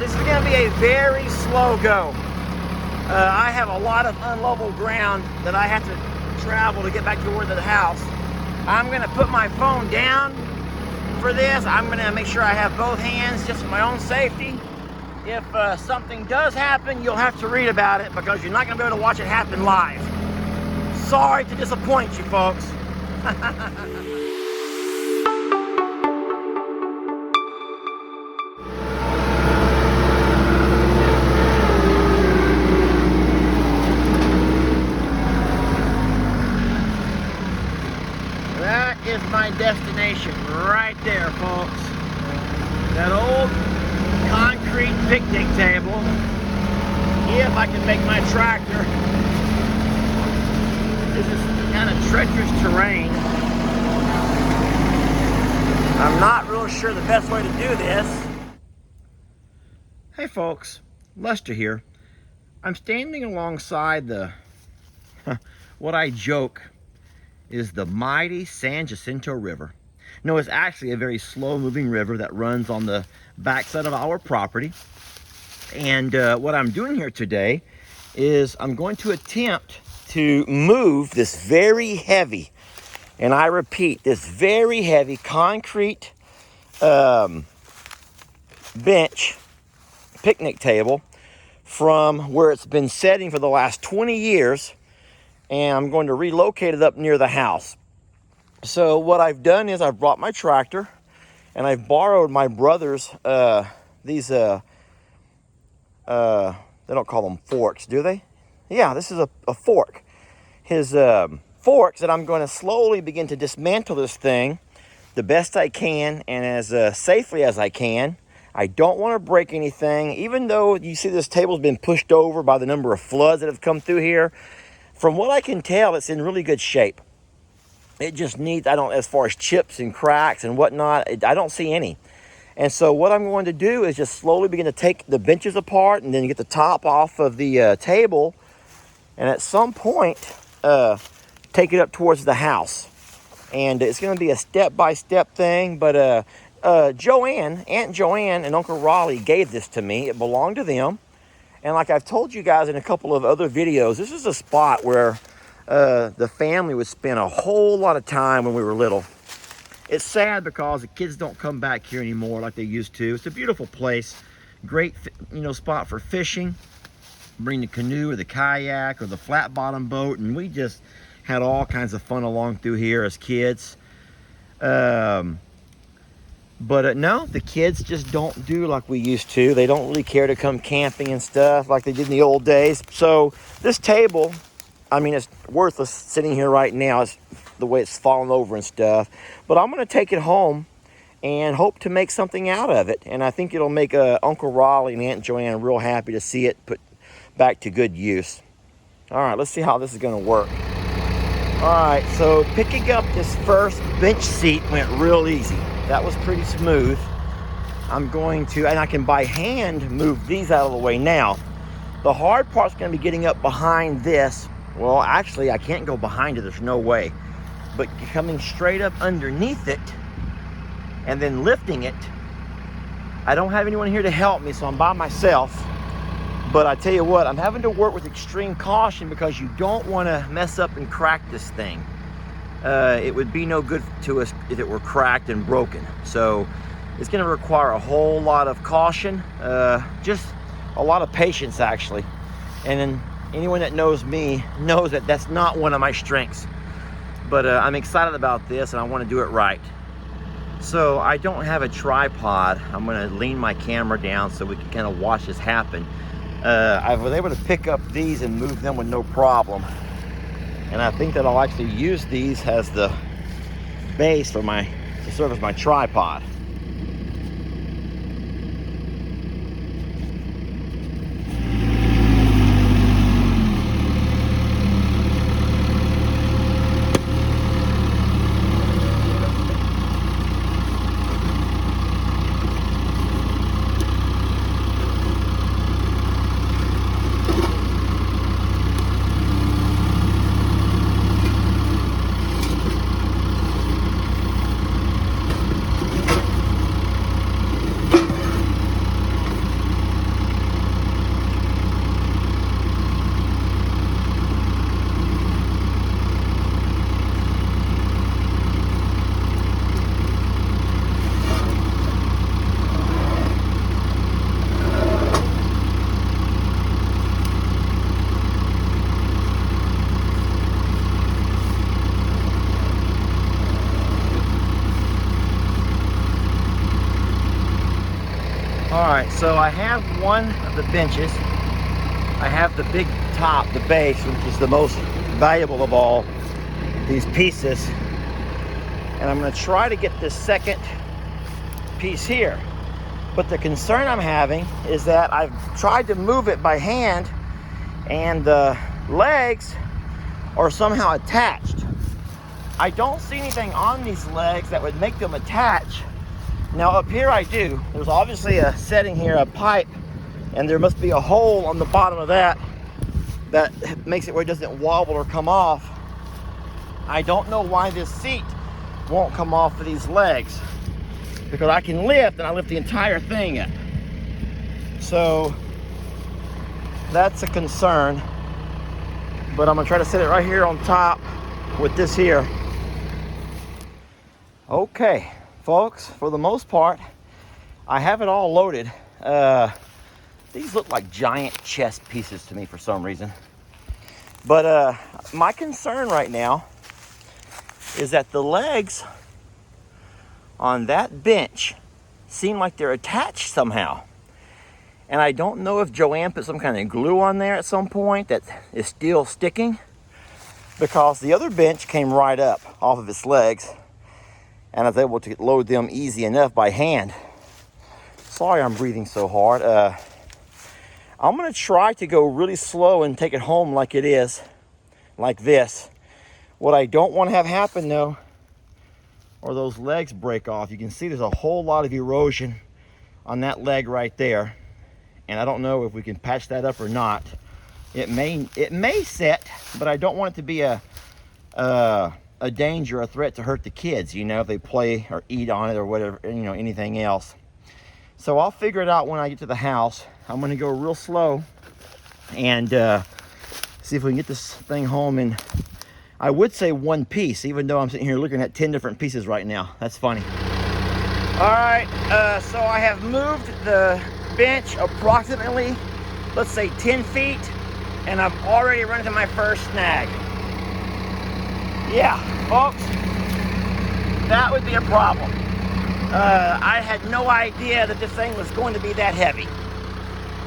this is going to be a very slow go. I have a lot of unlevel ground that I have to travel to get back toward the house. I'm going to put my phone down for this. I'm going to make sure I have both hands just for my own safety. If something does happen, you'll have to read about it because you're not going to be able to watch it happen live. Sorry to disappoint you folks. That is my destination right there, folks. That old concrete picnic table. If I can make my tractor. This is kind of treacherous terrain. I'm not real sure the best way to do this. Hey folks, Lester here. I'm standing alongside the, what I joke is the mighty San Jacinto River. No, it's actually a very slow-moving river that runs on the backside of our property. And what I'm doing here today is I'm going to attempt to move this very heavy, and I repeat, this very heavy concrete bench, picnic table, from where it's been sitting for the last 20 years, and I'm going to relocate it up near the house. So what I've done is I've brought my tractor, and I've borrowed my brother's, these, they don't call them forks, do they? Yeah, this is a fork. His forks that I'm going to slowly begin to dismantle this thing the best I can and as safely as I can. I don't want to break anything, even though you see this table's been pushed over by the number of floods that have come through here. From what I can tell, it's in really good shape. It just needs, as far as chips and cracks and whatnot, I don't see any. And so what I'm going to do is just slowly begin to take the benches apart and then get the top off of the table. And at some point, take it up towards the house. And it's going to be a step-by-step thing. But Aunt Joanne and Uncle Raleigh gave this to me. It belonged to them. And like I've told you guys in a couple of other videos, this is a spot where the family would spend a whole lot of time when we were little. It's sad because the kids don't come back here anymore like they used to. It's a beautiful place. Great, spot for fishing. Bring the canoe or the kayak or the flat bottom boat, and we just had all kinds of fun along through here as kids. But no, the kids just don't do like we used to. They don't really care to come camping and stuff like they did in the old days. So this table, it's worthless sitting here right now. It's the way it's fallen over and stuff. But I'm going to take it home and hope to make something out of it. And I think it'll make Uncle Raleigh and Aunt Joanne real happy to see it put back to good use. All right, let's see how this is going to work. All right, so picking up this first bench seat went real easy. That was pretty smooth. I'm going to, and I can by hand move these out of the way now. The hard part's going to be getting up behind this. Well, actually, I can't go behind it. There's no way. But coming straight up underneath it and then lifting it. I don't have anyone here to help me, so I'm by myself. But I tell you what, I'm having to work with extreme caution because you don't want to mess up and crack this thing. It would be no good to us if it were cracked and broken. So it's going to require a whole lot of caution, just a lot of patience actually. And then anyone that knows me knows that that's not one of my strengths. But I'm excited about this and I want to do it right. So I don't have a tripod. I'm going to lean my camera down so we can kind of watch this happen. I was able to pick up these and move them with no problem. And I think that I'll actually use these as the base for to serve as my tripod. All right, so I have one of the benches. I have the big top, the base, which is the most valuable of all these pieces. And I'm gonna try to get this second piece here. But the concern I'm having is that I've tried to move it by hand and the legs are somehow attached. I don't see anything on these legs that would make them attach. Now up here I do. There's obviously a setting here, a pipe, and there must be a hole on the bottom of that that makes it where it doesn't wobble or come off. I don't know why this seat won't come off of these legs, because I can lift, and I lift the entire thing up. So that's a concern, but I'm gonna try to set it right here on top with this here. Okay, folks, for the most part, I have it all loaded. These look like giant chess pieces to me for some reason. But my concern right now is that the legs on that bench seem like they're attached somehow. And I don't know if Joanne put some kind of glue on there at some point that is still sticking, because the other bench came right up off of its legs and I was able to load them easy enough by hand. Sorry I'm breathing so hard. I'm gonna try to go really slow and take it home like it is, like this. What I don't want to have happen though, or those legs break off. You can see there's a whole lot of erosion on that leg right there, and I don't know if we can patch that up or not. It may set, but I don't want it to be a danger, a threat to hurt the kids, you know, if they play or eat on it or whatever, you know, anything else. So I'll figure it out when I get to the house. I'm gonna go real slow and see if we can get this thing home in, I would say one piece, even though I'm sitting here looking at 10 different pieces right now. That's funny. All right, so I have moved the bench approximately, let's say 10 feet, and I've already run into my first snag. Yeah, folks, that would be a problem. I had no idea that this thing was going to be that heavy.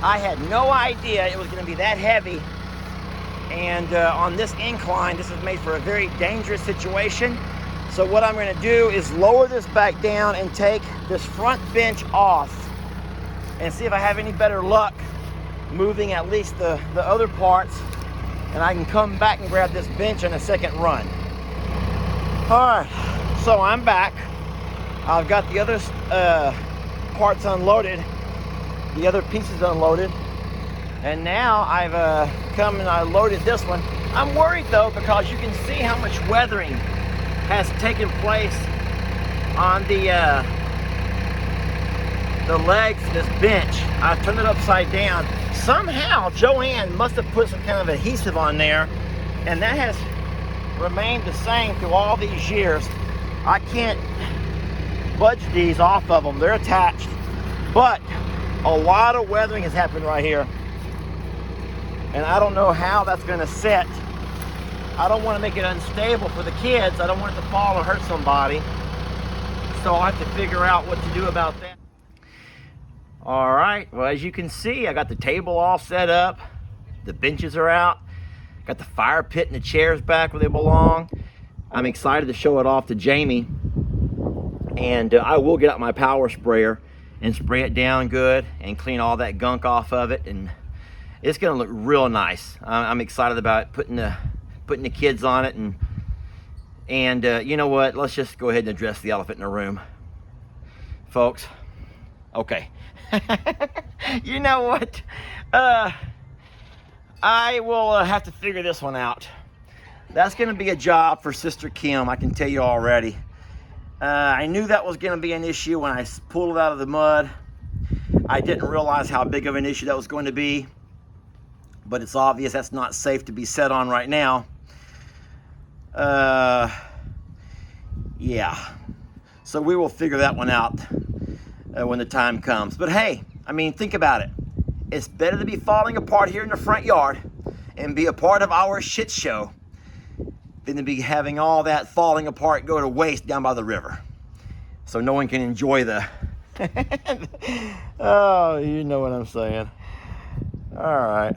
I had no idea it was going to be that heavy. And on this incline, this is made for a very dangerous situation. So what I'm going to do is lower this back down and take this front bench off and see if I have any better luck moving at least the other parts, and I can come back and grab this bench on a second run. All right, so I'm back. I've got the other parts unloaded, the other pieces unloaded, and now I've come and I loaded this one. I'm worried though, because you can see how much weathering has taken place on the legs of this bench. I turned it upside down. Somehow Joanne must have put some kind of adhesive on there, and that has remained the same through all these years. I can't budge these off of them. They're attached, but a lot of weathering has happened right here, and I don't know how that's going to set. I don't want to make it unstable for the kids. I don't want it to fall and hurt somebody, so I'll have to figure out what to do about that. All right, well, as you can see, I got the table all set up, the benches are out, got the fire pit and the chairs back where they belong. I'm excited to show it off to Jami, and I will get out my power sprayer and spray it down good and clean all that gunk off of it, and it's gonna look real nice. I'm excited about putting the kids on it, and you know what, let's just go ahead and address the elephant in the room, folks. Okay. You know what, I will have to figure this one out. That's gonna be a job for Sister Kim, I can tell you already. I knew that was gonna be an issue when I pulled it out of the mud. I didn't realize how big of an issue that was going to be, but it's obvious that's not safe to be set on right now. Yeah, so we will figure that one out when the time comes. But hey, I mean, think about it. It's better to be falling apart here in the front yard and be a part of our shit show than to be having all that falling apart go to waste down by the river, so no one can enjoy the Oh, you know what I'm saying. All right.